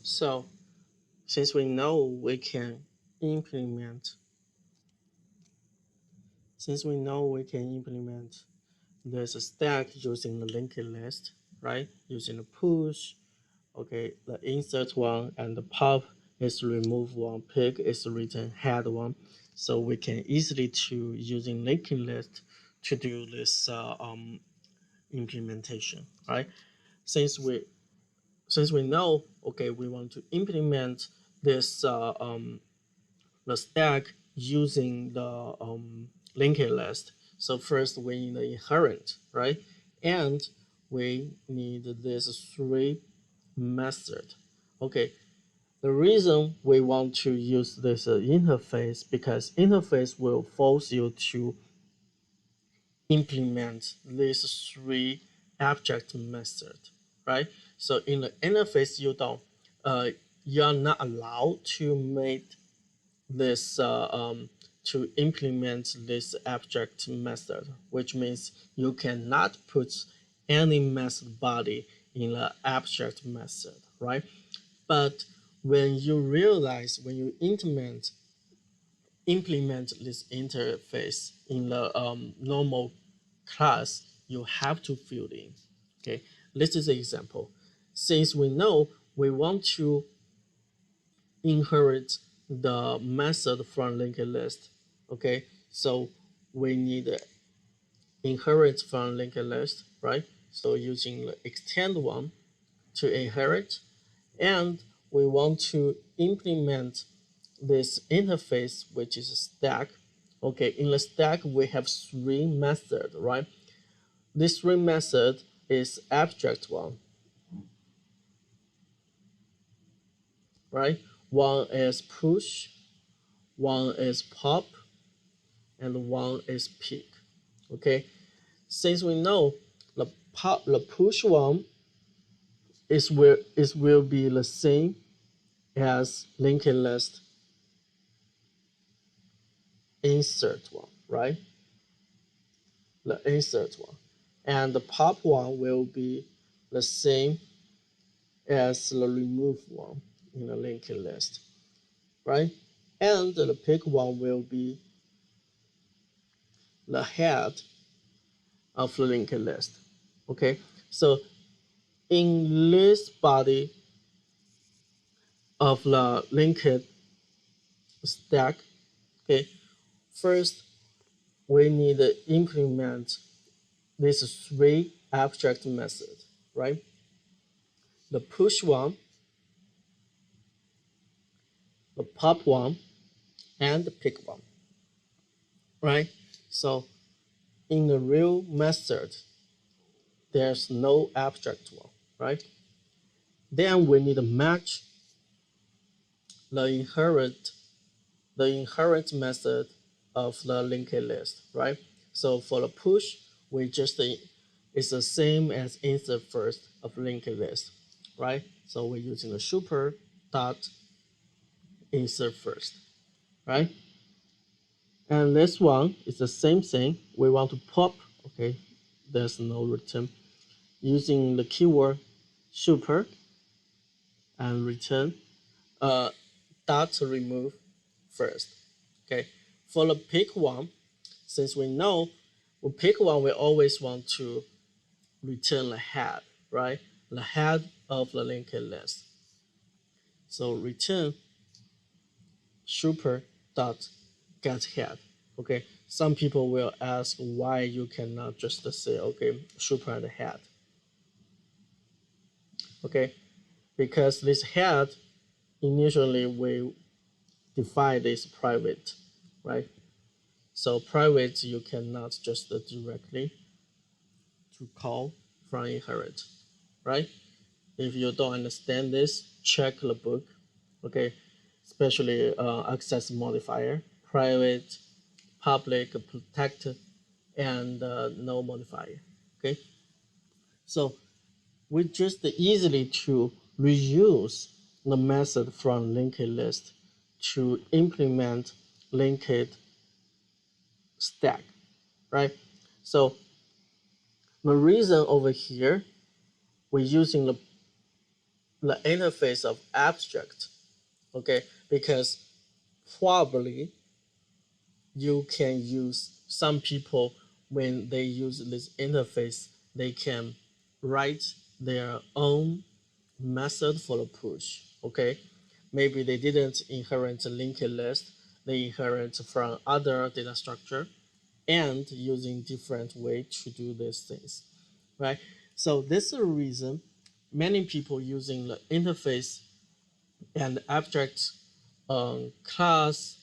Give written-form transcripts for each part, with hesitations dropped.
So since we know we can implement, there's a stack using the linked list, right? Using the push, okay, the insert one and the pop is remove one, pick is return head one. So we can easily to using linked list to do this implementation, right? Since we know, okay, we want to implement this the stack using the linked list. So first we need the inherent, right? And we need this three method. Okay, the reason we want to use this interface because interface will force you to implement these three abstract method, right? So in the interface, uh, you are not allowed to make this to implement this abstract method, which means you cannot put any method body in the abstract method, right? But when you implement this interface in the normal class, you have to fill in. Okay, this is an example. Since we know we want to inherit the method from linked list, okay, so we need inherit from linked list, right? So using the extend one to inherit, and we want to implement this interface, which is a stack. Okay, in the stack, we have three methods, right? This three method is abstract one, right? One is push, one is pop, and one is pick. Okay, since we know the push one will be the same as linked list insert one, right? The insert one, and the pop one will be the same as the remove one in the linked list, right? And the pick one will be the head of the linked list. Okay, so in this body of the linked stack, okay, first we need to implement these three abstract methods, right? The push one, the pop one, and the pick one, right? So in the real method, there's no abstract one, right? Then we need to match the inherent method of the linked list, right? So for the push, we just it's the same as insert first of linked list, right? So we're using the super dot insert first, right? And this one is the same thing. We want to pop, okay? There's no return. Using the keyword super and return dot remove first. Okay, for the pick one, since we know we pick one, we always want to return the head, right? The head of the linked list. So return super dot get head. Okay, some people will ask why you cannot just say okay super and head. Okay, because this head initially we define this private, right? So private you cannot just directly to call from inherit, right? If you don't understand this, check the book, okay? Especially access modifier, private, public, protected, and no modifier, okay? So we just easily to reuse the method from linked list to implement linked stack, right? So the reason over here we're using the the interface of abstract, okay? Because probably you can use some people when they use this interface, they can write their own method for the push, okay? Maybe they didn't inherit a linked list, they inherit from other data structure and using different way to do these things, right? So this is the reason many people using the interface and abstract class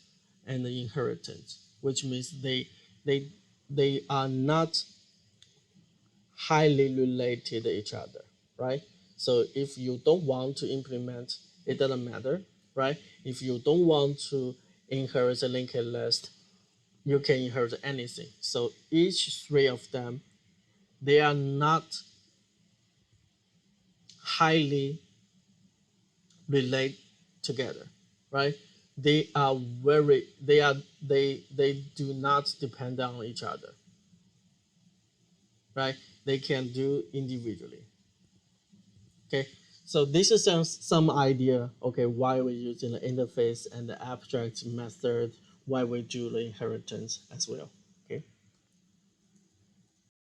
and the inheritance, which means they they are not highly related to each other, right? So if you don't want to implement, it doesn't matter, right? If you don't want to inherit a linked list, you can inherit anything. So each three of them, they are not highly relate together, right? They are very they do not depend on each other, right? They can do individually. Okay, so this is some idea. Okay, why we're using the interface and the abstract method, why we do the inheritance as well.